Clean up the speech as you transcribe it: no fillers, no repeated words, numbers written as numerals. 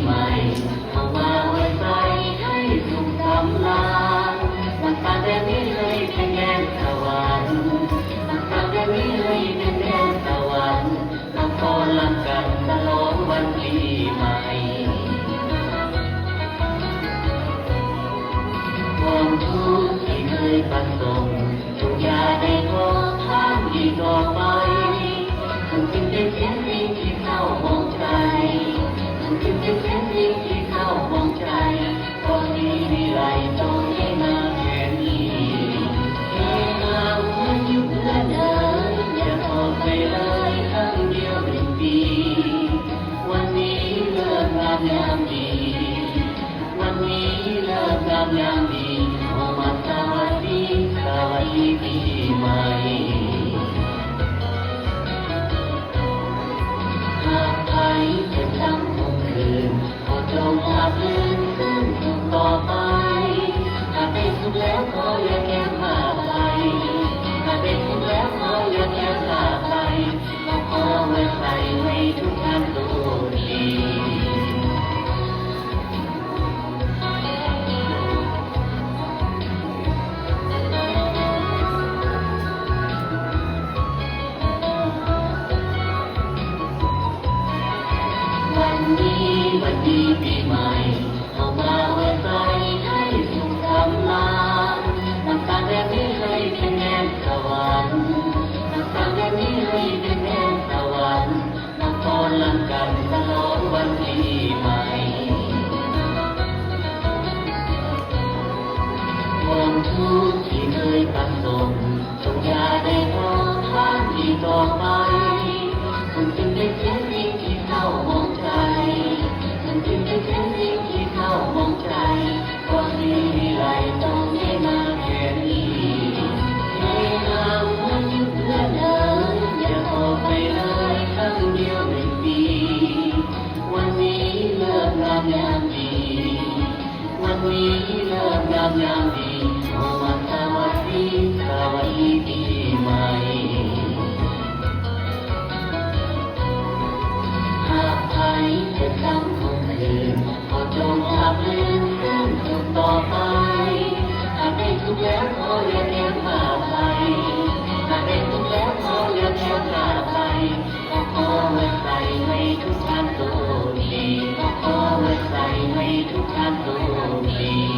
ใหม่เข้ามาไว้ใจให้สุขสำราญมันตาแดงนี้ให้เป็นแดนสวรรค์มันตาแดงนี้ให้เป็นแดนสวรรค์เราพอรักกันฉลองวันปีใหม่ความทุกข์ที่เคยประสบจงอย่าได้ขอข้ามอีกต่อไปมันจึงเป็นเสียงเพลงที่เศร้ามองใจมันจึงเป็นเสียงเพลงที่เศร้ามองใจตอนนี้วิไลจงให้มาแค่นี้แค่มาวันอยู่เพื่อเดินอย่าออกไปเลยครั้งเดียวเป็นปีวันนี้เลิกงามยามดีวันนี้เลิกงามยามดีโอมาสวัสดีสวัสดีปีใหม่หากใครจะจำคงคืนขอจงหลับลืมซึ่งสุขต่อไปหากได้สุขแล้วขออย่าแก้ผ้าไปหากได้สุขแล้วขออย่าแก้ผ้าไปขอไว้ใส่ให้ทุกท่านรู้ดีวันดีปีใหม่เข้ามาไว้ใจให้สุขสำราญน้ำตาแดงนี้ให้เป็นแดนสวรรค์น้ำตาแดงนี้ให้เป็นแดนสวรรค์น้ำพรลังกันฉลองวันปีใหม่ความทุกข์ที่เคยประสบจงอย่าได้ร้องไห้อีกต่อไปคุณจึงได้เสียสิ่งที่เศร้ามองใจมันจึงเป็นเสียสิ่งที่เศร้ามองใจตอนนี้วิไลต้องให้มาแค่นี้ให้เราวันอยู่เพื่อเดินอย่าออกไปเลยครั้งเดียวเป็นปีวันนี้เลิกงามยามดีวันนี้เลิกงามยามดีโอมาสวัสดีปีใหม่หากใครจะจำคงคืนขอจงหลับลืมซึ่งสุขต่อไปหากได้สุขแล้วขออย่าแก้ผ้าไปหากได้สุขแล้วขออย่าแก้ผ้าไปขอไว้ใส่ให้ทุกท่านรู้ดีขอไว้ใส่ให้ทุกท่านรู้ดี